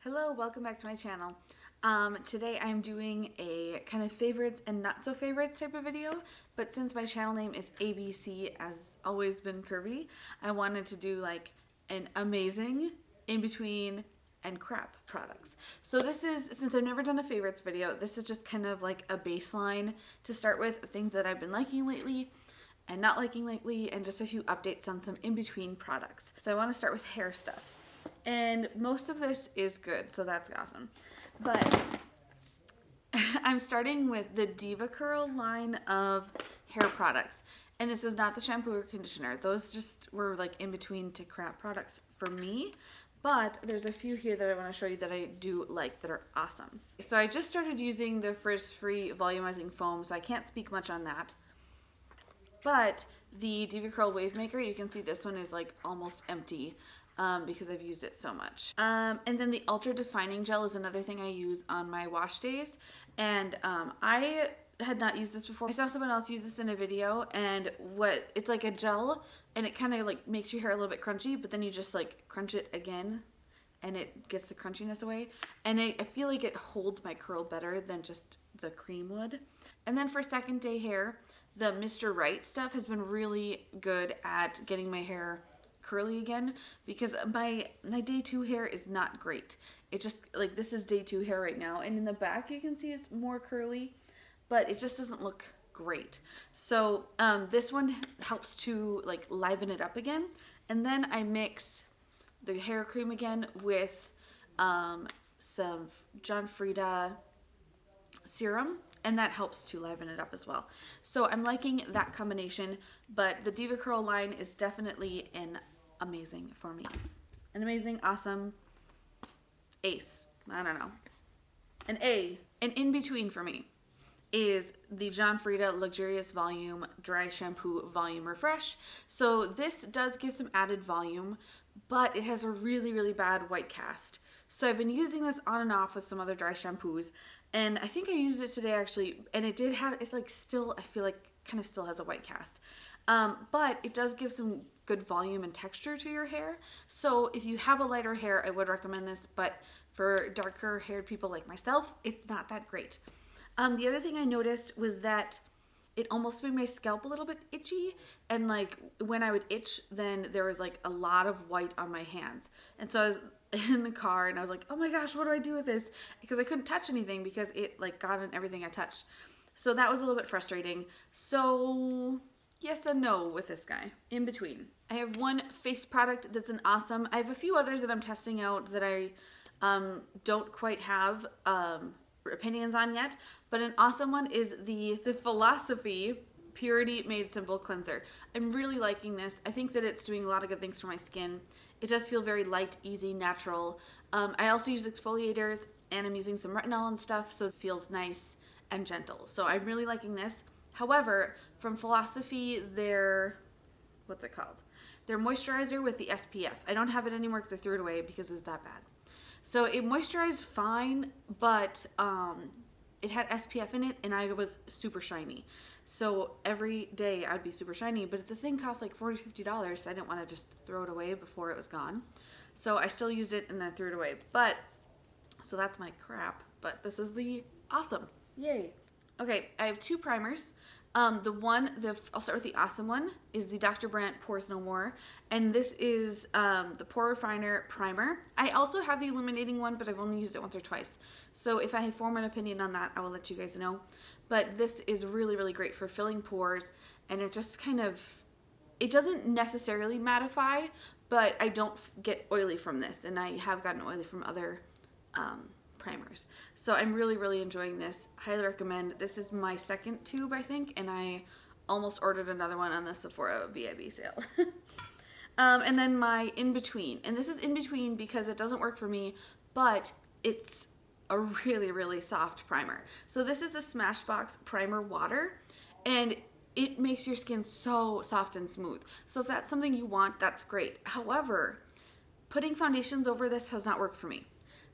Hello, welcome back to my channel. Today I'm doing a kind of favorites and not so favorites type of video, but since my channel name is ABC, as always been curvy, I wanted to do like an amazing, in between, and crap products. So this is, since I've never done a favorites video, this is just kind of like a baseline to start with, things that I've been liking lately and not liking lately, and just a few updates on some in-between products. So I want to start with hair stuff. And most of this is good, so that's awesome. But I'm starting with the Diva Curl line of hair products. And this is not the shampoo or conditioner. Those just were like in between to crap products for me. But there's a few here that I want to show you that I do like that are awesome. So I just started using the Frizz-Free Volumizing Foam, so I can't speak much on that. But the Diva Curl Wave Maker, you can see this one is like almost empty. Because I've used it so much. And then the Ultra Defining Gel is another thing I use on my wash days. And I had not used this before. I saw someone else use this in a video, and it's like a gel, and it kind of like makes your hair a little bit crunchy, but then you just like crunch it again, and it gets the crunchiness away. And I feel like it holds my curl better than just the cream would. And then for second day hair, the Mr. Right stuff has been really good at getting my hair curly again, because my day 2 hair is not great. It just, like, this is day 2 hair right now, and in the back you can see it's more curly, but it just doesn't look great. So this one helps to like liven it up again. And then I mix the hair cream again with some John Frieda serum, and that helps to liven it up as well. So I'm liking that combination, but the Diva Curl line is definitely an amazing for me. An amazing, awesome ace. I don't know. An in between for me is the John Frieda Luxurious Volume Dry Shampoo Volume Refresh. So this does give some added volume, but it has a really, really bad white cast. So I've been using this on and off with some other dry shampoos, and I think I used it today actually, and it did have, it's like still, I feel like kind of still has a white cast. But it does give some good volume and texture to your hair. So if you have a lighter hair, I would recommend this, but for darker haired people like myself, it's not that great. The other thing I noticed was that it almost made my scalp a little bit itchy, and like when I would itch, then there was like a lot of white on my hands. And so I was in the car and I was like, oh my gosh, what do I do with this? Because I couldn't touch anything because it like got on everything I touched. So that was a little bit frustrating. So yes and no with this guy, in between. I have one face product that's an awesome. I have a few others that I'm testing out that I don't quite have opinions on yet, but an awesome one is the Philosophy Purity Made Simple Cleanser. I'm really liking this. I think that it's doing a lot of good things for my skin. It does feel very light, easy, natural. I also use exfoliators, and I'm using some retinol and stuff, so it feels nice and gentle. So I'm really liking this. However, from Philosophy, their moisturizer with the SPF. I don't have it anymore because I threw it away because it was that bad. So it moisturized fine, but it had SPF in it, and I was super shiny. So every day I'd be super shiny, but the thing cost like $40, $50, so I didn't want to just throw it away before it was gone. So I still used it and I threw it away. But, so that's my crap, but this is the awesome. Yay. Okay, I have two primers. I'll start with the awesome one, is the Dr. Brandt Pores No More. And this is the Pore Refiner Primer. I also have the illuminating one, but I've only used it once or twice. So if I form an opinion on that, I will let you guys know. But this is really, really great for filling pores. And it just kind of, it doesn't necessarily mattify, but I don't get oily from this. And I have gotten oily from other primers. So I'm really, really enjoying this. Highly recommend. This is my second tube, I think, and I almost ordered another one on the Sephora VIB sale. And then my in-between. And this is in-between because it doesn't work for me, but it's a really, really soft primer. So this is the Smashbox Primer Water, and it makes your skin so soft and smooth. So if that's something you want, that's great. However, putting foundations over this has not worked for me.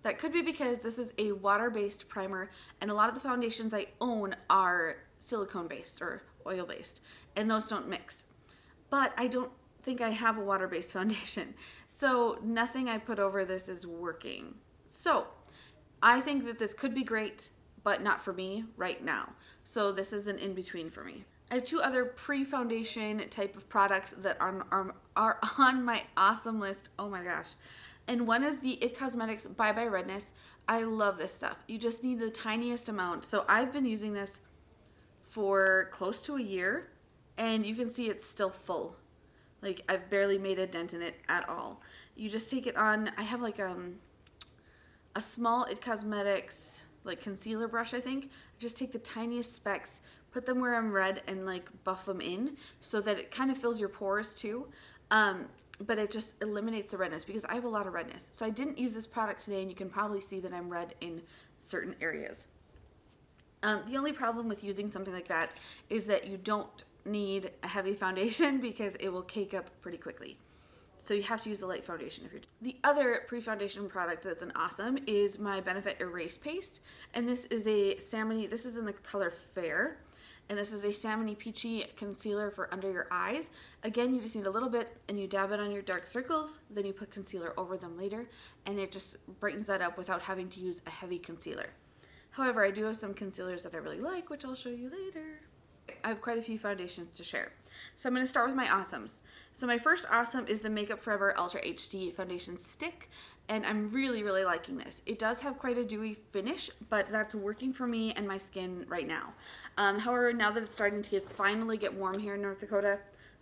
That could be because this is a water-based primer, and a lot of the foundations I own are silicone-based or oil-based, and those don't mix. But I don't think I have a water-based foundation, so nothing I put over this is working. So I think that this could be great, but not for me right now. So this is an in-between for me. I have two other pre-foundation type of products that are on my awesome list. Oh my gosh. And one is the It Cosmetics Bye Bye Redness. I love this stuff. You just need the tiniest amount. So I've been using this for close to a year, and you can see it's still full. Like, I've barely made a dent in it at all. You just take it on. I have like a small It Cosmetics like concealer brush, I think. I just take the tiniest specks, put them where I'm red, and like buff them in so that it kind of fills your pores too. But it just eliminates the redness because I have a lot of redness. So I didn't use this product today, and you can probably see that I'm red in certain areas. The only problem with using something like that is that you don't need a heavy foundation because it will cake up pretty quickly. So you have to use a light foundation if you're. The other pre-foundation product that's an awesome is my Benefit Erase Paste, and this is a salmony. This is in the color Fair, and this is a salmony peachy concealer for under your eyes. Again, you just need a little bit, and you dab it on your dark circles. Then you put concealer over them later, and it just brightens that up without having to use a heavy concealer. However, I do have some concealers that I really like, which I'll show you later. I have quite a few foundations to share. So I'm going to start with my awesomes. So my first awesome is the Makeup Forever Ultra HD Foundation Stick, and I'm really, really liking this. It does have quite a dewy finish, but that's working for me and my skin right now. However, now that it's starting to finally get warm here in North Dakota,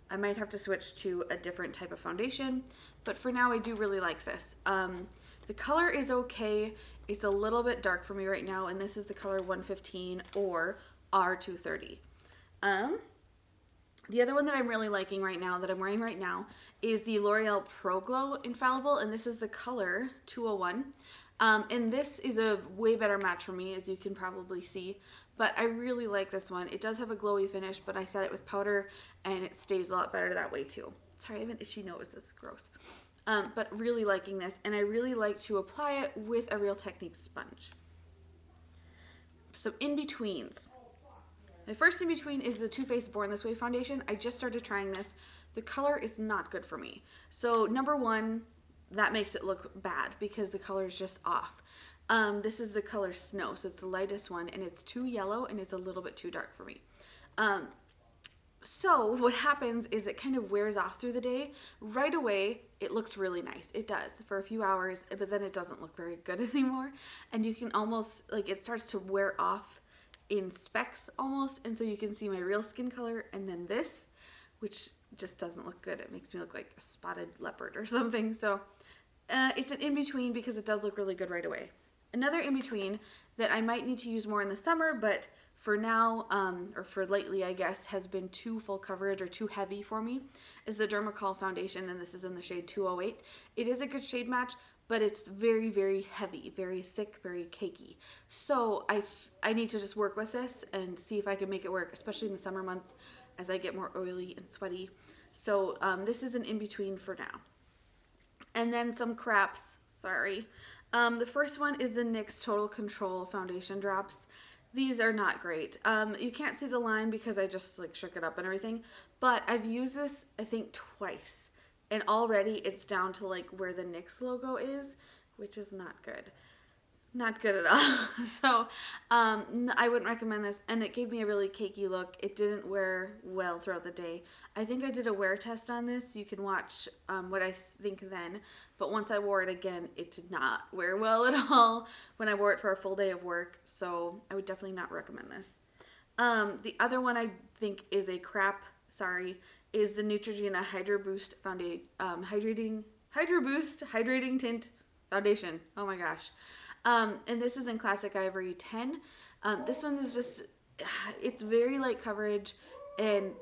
I might have to switch to a different type of foundation, but for now I do really like this. The color is okay. It's a little bit dark for me right now, and this is the color 115 or R230. The other one that I'm really liking right now, that I'm wearing right now, is the L'Oreal Pro Glow Infallible, and this is the color 201. And this is a way better match for me, as you can probably see, but I really like this one. It does have a glowy finish, but I set it with powder, and it stays a lot better that way too. Sorry, I have an itchy nose. That's gross. But really liking this, and I really like to apply it with a Real Techniques sponge. So in-betweens. My first in-between is the Too Faced Born This Way foundation. I just started trying this. The color is not good for me. So number one, that makes it look bad because the color is just off. This is the color Snow, so it's the lightest one, and it's too yellow, and it's a little bit too dark for me. So what happens is it kind of wears off through the day. Right away, it looks really nice. It does for a few hours, but then it doesn't look very good anymore. And you can almost, like, it starts to wear off in specks almost, and so you can see my real skin color and then this, which just doesn't look good. It makes me look like a spotted leopard or something. So it's an in-between because it does look really good right away. Another in-between that I might need to use more in the summer, but for now, or for lately I guess, has been too full coverage or too heavy for me, is the Dermacol foundation, and this is in the shade 208. It is a good shade match, but it's very, very heavy, very thick, very cakey. So I need to just work with this and see if I can make it work, especially in the summer months as I get more oily and sweaty. So this is an in-between for now. And then some craps, sorry. The first one is the NYX Total Control Foundation Drops. These are not great. You can't see the line because I just like shook it up and everything, but I've used this I think twice. And already it's down to like where the NYX logo is, which is not good. Not good at all. So I wouldn't recommend this. And it gave me a really cakey look. It didn't wear well throughout the day. I think I did a wear test on this. You can watch what I think then. But once I wore it again, it did not wear well at all when I wore it for a full day of work. So I would definitely not recommend this. The other one I think is a crap, is the Neutrogena Hydro Boost Hydrating Tint Foundation. Oh my gosh. And this is in Classic Ivory 10. This one is just, it's very light coverage, and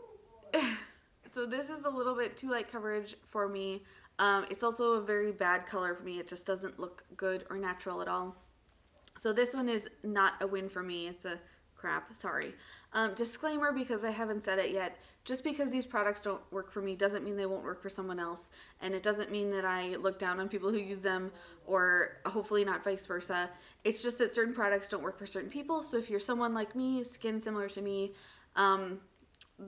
so this is a little bit too light coverage for me. It's also a very bad color for me. It just doesn't look good or natural at all. So this one is not a win for me. It's a crap, sorry. Disclaimer, because I haven't said it yet, just because these products don't work for me doesn't mean they won't work for someone else, and it doesn't mean that I look down on people who use them, or hopefully not vice versa. It's just that certain products don't work for certain people, so if you're someone like me, skin similar to me,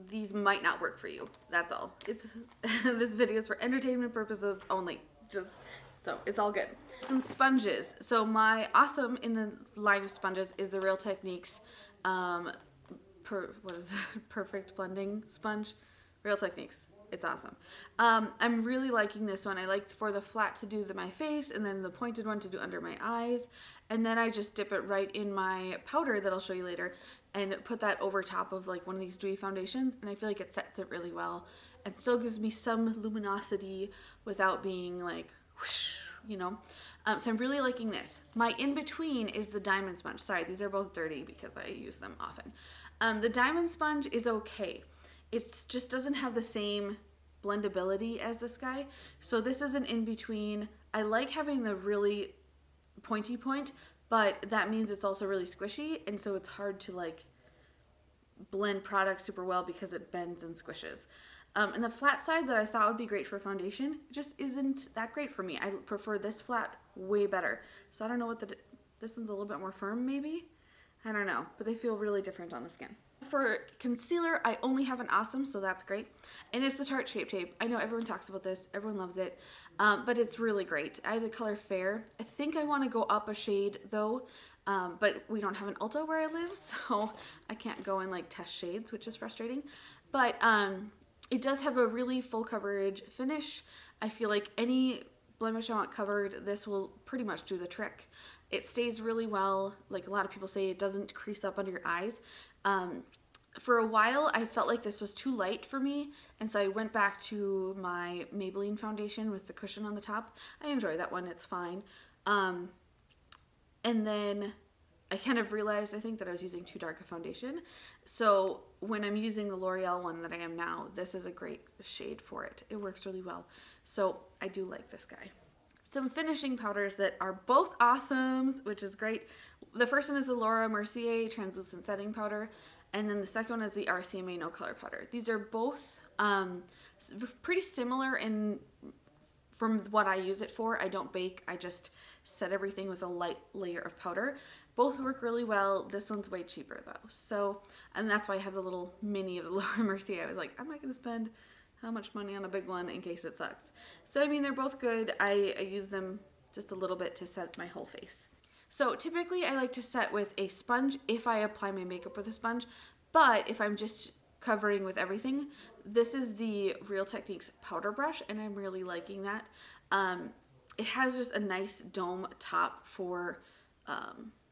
these might not work for you. That's all. It's this video is for entertainment purposes only. Just So it's all good. Some sponges. So my awesome in the line of sponges is the Real Techniques perfect blending sponge. Real Techniques. It's awesome. I'm really liking this one. I like for the flat to do my face, and then the pointed one to do under my eyes, and then I just dip it right in my powder that I'll show you later and put that over top of like one of these dewy foundations, and I feel like it sets it really well and still gives me some luminosity without being like whoosh, you know. So I'm really liking this. My in-between is the diamond sponge. Sorry, these are both dirty because I use them often. The diamond sponge is okay. It just doesn't have the same blendability as this guy. So this is an in-between. I like having the really pointy point, but that means it's also really squishy, and so it's hard to like blend products super well because it bends and squishes. And the flat side that I thought would be great for foundation just isn't that great for me. I prefer this flat way better. So I don't know what this one's a little bit more firm maybe. I don't know, but they feel really different on the skin. For concealer, I only have an Awesome, so that's great. And it's the Tarte Shape Tape. I know everyone talks about this, everyone loves it, but it's really great. I have the color Fair. I think I want to go up a shade though, but we don't have an Ulta where I live, so I can't go and like test shades, which is frustrating. But it does have a really full coverage finish. I feel like any blemish I want covered, this will pretty much do the trick. It stays really well. Like a lot of people say, it doesn't crease up under your eyes. For a while, I felt like this was too light for me, and so I went back to my Maybelline foundation with the cushion on the top. I enjoy that one, it's fine. And then I kind of realized, I think, that I was using too dark a foundation. So when I'm using the L'Oreal one that I am now, this is a great shade for it. It works really well. So I do like this guy. Some finishing powders that are both awesomes, which is great. The first one is the Laura Mercier Translucent Setting Powder, and then the second one is the RCMA No Color Powder. These are both pretty similar in from what I use it for. I don't bake, I just set everything with a light layer of powder. Both work really well. This one's way cheaper though. So, and that's why I have the little mini of the Laura Mercier. I was like, I'm not gonna spend how much money on a big one in case it sucks. So I mean, they're both good. I use them just a little bit to set my whole face. So typically I like to set with a sponge if I apply my makeup with a sponge, but if I'm just covering with everything, this is the Real Techniques powder brush, and I'm really liking that. It has just a nice dome top for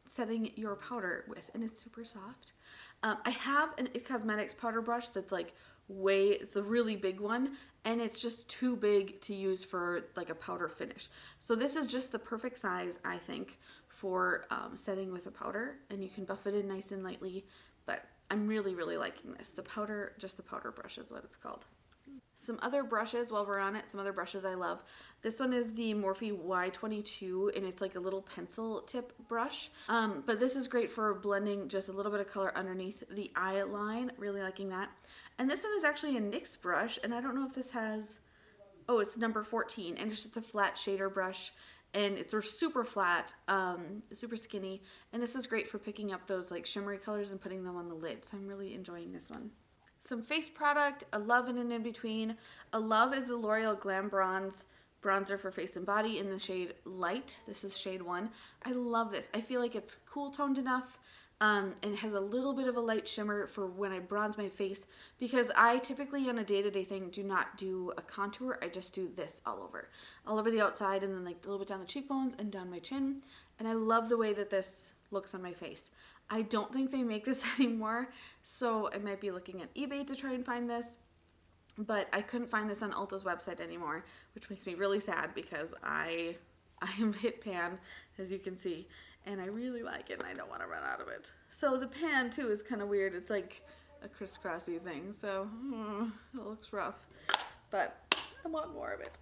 setting your powder with, and it's super soft. I have an It Cosmetics powder brush that's like it's a really big one, and it's just too big to use for like a powder finish. So this is just the perfect size, I think, for setting with a powder, and you can buff it in nice and lightly, but I'm really, really liking this. The powder brush is what it's called. Some other brushes while we're on it, some other brushes I love. This one is the Morphe Y22, and it's like a little pencil tip brush. But this is great for blending just a little bit of color underneath the eye line. Really liking that. And this one is actually a NYX brush, and I don't know if this has, oh, it's number 14, and it's just a flat shader brush, and it's super flat, super skinny, and this is great for picking up those like shimmery colors and putting them on the lid, so I'm really enjoying this one. Some face product, a love and an in-between. A love is the L'Oreal Glam Bronze bronzer for face and body in the shade Light. This is shade 1. I love this. I feel like it's cool toned enough, and it has a little bit of a light shimmer for when I bronze my face, because I typically on a day-to-day thing do not do a contour. I just do this all over the outside, and then like a little bit down the cheekbones and down my chin, and I love the way that this looks on my face. I don't think they make this anymore, so I might be looking at eBay to try and find this, but I couldn't find this on Ulta's website anymore, which makes me really sad because I am hit pan, as you can see, and I really like it and I don't want to run out of it. So the pan too is kind of weird. It's like a crisscrossy thing, so it looks rough, but I want more of it.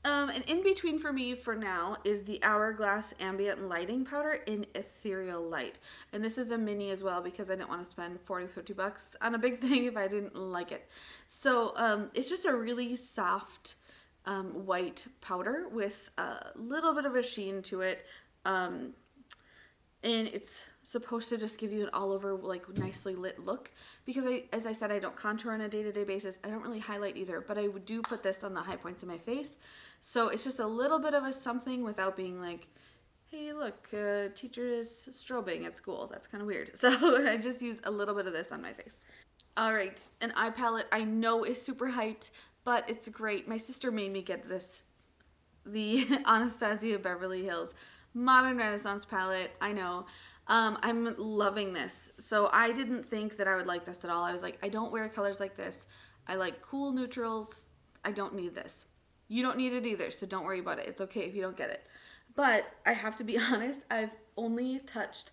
An in-between for me for now is the Hourglass Ambient Lighting Powder in Ethereal Light. And this is a mini as well because I didn't want to spend 40-50 bucks on a big thing if I didn't like it. So it's just a really soft white powder with a little bit of a sheen to it. and it's supposed to just give you an all over like nicely lit look, because as I said, I don't contour on a day-to-day basis. I don't really highlight either, but I do put this on the high points of my face, so it's just a little bit of a something without being like, hey look, teacher is strobing at school. That's kind of weird. So I just use a little bit of this on my face. All right, an eye palette I know is super hyped, but it's great. My sister made me get this, the Anastasia Beverly Hills Modern Renaissance palette. I know. I'm loving this. So I didn't think that I would like this at all. I was like, I don't wear colors like this. I like cool neutrals. I don't need this. You don't need it either, so don't worry about it. It's okay if you don't get it. But I have to be honest, I've only touched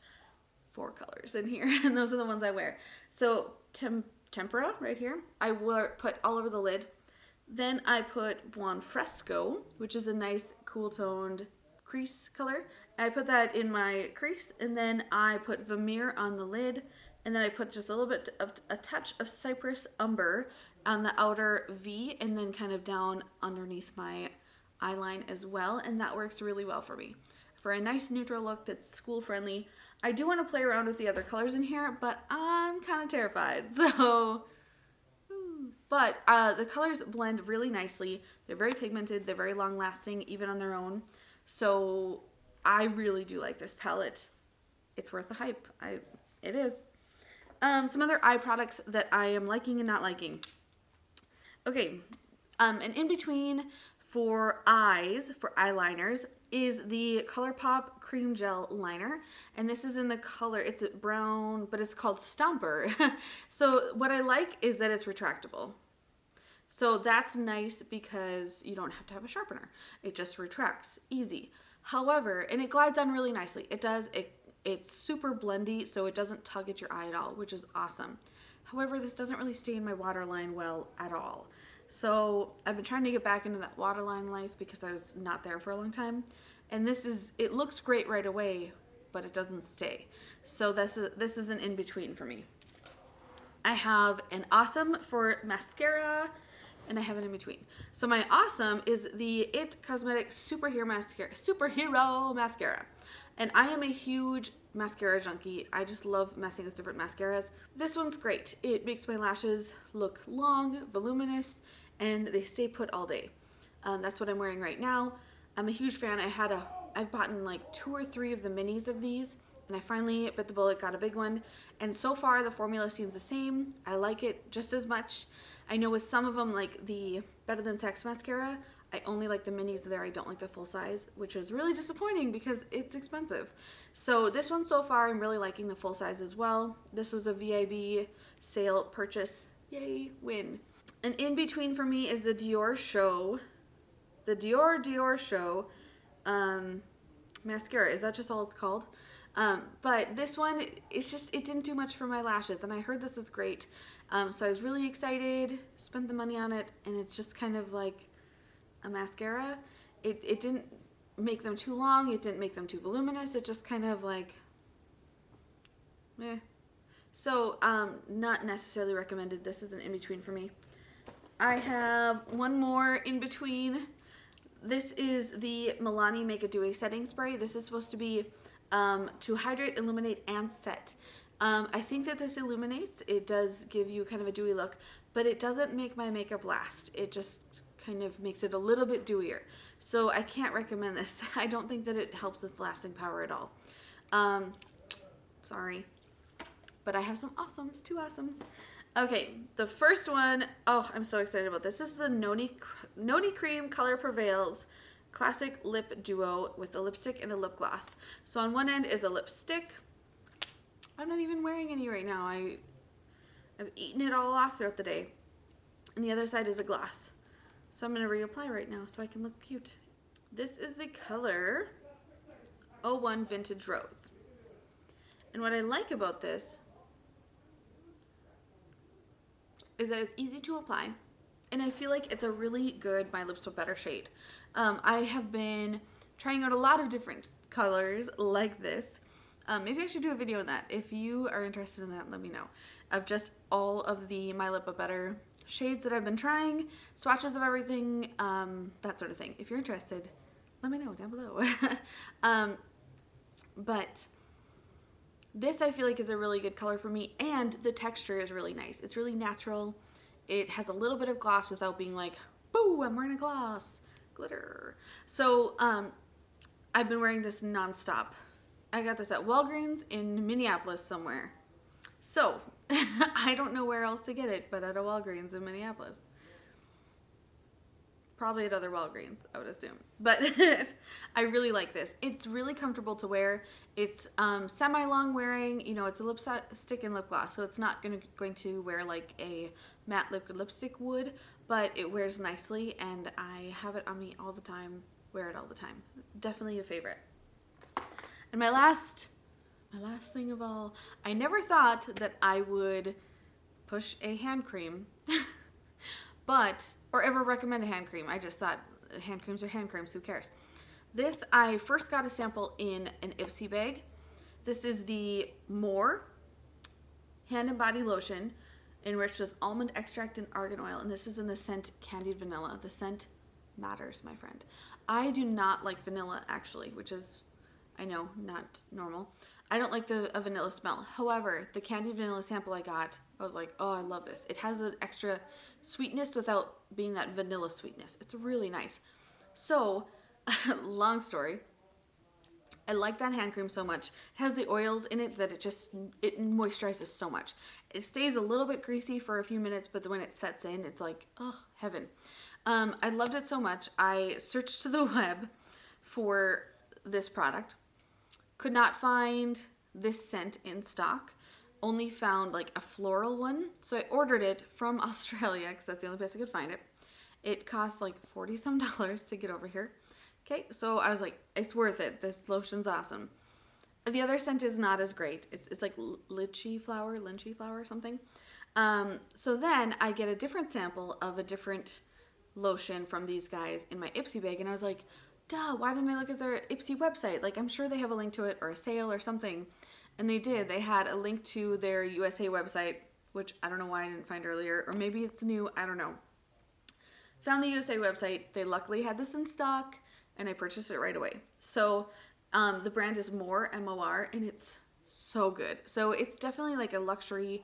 4 colors in here, and those are the ones I wear. So Tempera right here, I put all over the lid. Then I put Buon Fresco, which is a nice cool toned crease color. I put that in my crease, and then I put Vermeer on the lid, and then I put just a little bit of a touch of Cypress Umber on the outer V, and then kind of down underneath my eyeline as well, and that works really well for me. For a nice neutral look that's school friendly. I do want to play around with the other colors in here, but I'm kind of terrified, so... But the colors blend really nicely. They're very pigmented, they're very long lasting, even on their own. So I really do like this palette. It's worth the hype. It is. Some other eye products that I am liking and not liking. Okay, an in-between for eyes, for eyeliners, is the ColourPop Cream Gel Liner. And this is in the color, it's brown, but it's called Stomper. So what I like is that it's retractable. So that's nice because you don't have to have a sharpener. It just retracts, easy. However, and it glides on really nicely. It's super blendy, so it doesn't tug at your eye at all, which is awesome. However, this doesn't really stay in my waterline well at all. So I've been trying to get back into that waterline life because I was not there for a long time. And it looks great right away, but it doesn't stay. So this is an in-between for me. I have an Awesome for mascara, and I have an in-between. So my Awesome is the It Cosmetics Superhero Mascara. And I am a huge mascara junkie. I just love messing with different mascaras. This one's great. It makes my lashes look long, voluminous, and they stay put all day. That's what I'm wearing right now. I'm a huge fan. I've bought like 2 or 3 of the minis of these, and I finally bit the bullet, got a big one. And so far the formula seems the same. I like it just as much. I know with some of them, like the Better Than Sex mascara, I only like the minis there. I don't like the full size, which was really disappointing because it's expensive. So this one so far, I'm really liking the full size as well. This was a VIB sale purchase. Yay, win. And in between for me is the Dior Show. The Dior Show mascara. Is that just all it's called? But this one, it didn't do much for my lashes, and I heard this is great. So I was really excited, spent the money on it, and it's just kind of like a mascara. It didn't make them too long, it didn't make them too voluminous, it just kind of like, So, not necessarily recommended. This is an in-between for me. I have one more in-between. This is the Milani Make a Dewy Setting Spray. This is supposed to be to hydrate, illuminate, and set. I think that this illuminates. It does give you kind of a dewy look, but it doesn't make my makeup last. It just kind of makes it a little bit dewier. So I can't recommend this. I don't think that it helps with lasting power at all. Sorry. But I have some awesomes, 2 awesomes. Okay, the first one, oh, I'm so excited about this. This is the Noni Cream Color Prevails Classic Lip Duo with a lipstick and a lip gloss. So on one end is a lipstick. I'm not even wearing any right now. I've eaten it all off throughout the day. And the other side is a gloss. So I'm going to reapply right now so I can look cute. This is the color 01 Vintage Rose. And what I like about this is that it's easy to apply, and I feel like it's a really good My Lips But Better shade. I have been trying out a lot of different colors like this. Maybe I should do a video on that. If you are interested in that, let me know. Of just all of the My Lip But Better shades that I've been trying, swatches of everything, that sort of thing. If you're interested, let me know down below. But This I feel like is a really good color for me, and the texture is really nice. It's really natural. It has a little bit of gloss without being like, boo, I'm wearing a gloss. Glitter. So I've been wearing this nonstop. I got this at Walgreens in Minneapolis somewhere. So I don't know where else to get it but at a Walgreens in Minneapolis. Probably at other Walgreens, I would assume. But I really like this. It's really comfortable to wear. It's semi-long wearing. You know, it's a lipstick and lip gloss, so it's not going to wear like a matte liquid lipstick would, but it wears nicely, and I have it on me all the time, wear it all the time. Definitely a favorite. And my last thing of all, I never thought that I would push a hand cream, or ever recommend a hand cream. I just thought hand creams are hand creams, who cares? This, I first got a sample in an Ipsy bag. This is the More Hand and Body Lotion, enriched with almond extract and argan oil, and this is in the scent Candied Vanilla. The scent matters, my friend. I do not like vanilla, actually, which is, I know, not normal. I don't like the vanilla smell. However, the Candied Vanilla sample I got, I was like, oh, I love this. It has an extra sweetness without being that vanilla sweetness. It's really nice. So, long story, I like that hand cream so much. It has the oils in it that it moisturizes so much. It stays a little bit greasy for a few minutes, but when it sets in, it's like, oh, heaven. I loved it so much. I searched the web for this product. Could not find this scent in stock. Only found like a floral one. So I ordered it from Australia because that's the only place I could find it. It cost like $40 some to get over here. Okay, so I was like, it's worth it. This lotion's awesome. The other scent is not as great. It's like lychee flower or something. So then I get a different sample of a different lotion from these guys in my Ipsy bag, and I was like, duh, why didn't I look at their Ipsy website? Like, I'm sure they have a link to it or a sale or something. And they did. They had a link to their USA website, which I don't know why I didn't find earlier, or maybe it's new, I don't know. Found the USA website. They luckily had this in stock, and I purchased it right away. So the brand is More, M-O-R, and it's so good. So it's definitely like a luxury,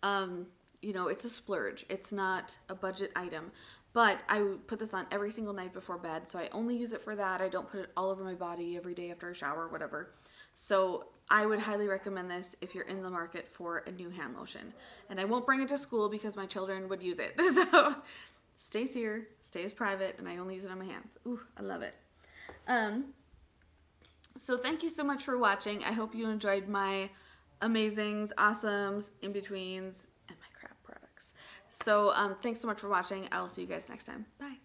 it's a splurge. It's not a budget item. But I put this on every single night before bed, so I only use it for that. I don't put it all over my body every day after a shower, whatever. So I would highly recommend this if you're in the market for a new hand lotion. And I won't bring it to school because my children would use it. So stays here, stays private, and I only use it on my hands. Ooh, I love it. So thank you so much for watching. I hope you enjoyed my amazings, awesomes, in-betweens, and my crap products. So thanks so much for watching. I will see you guys next time. Bye.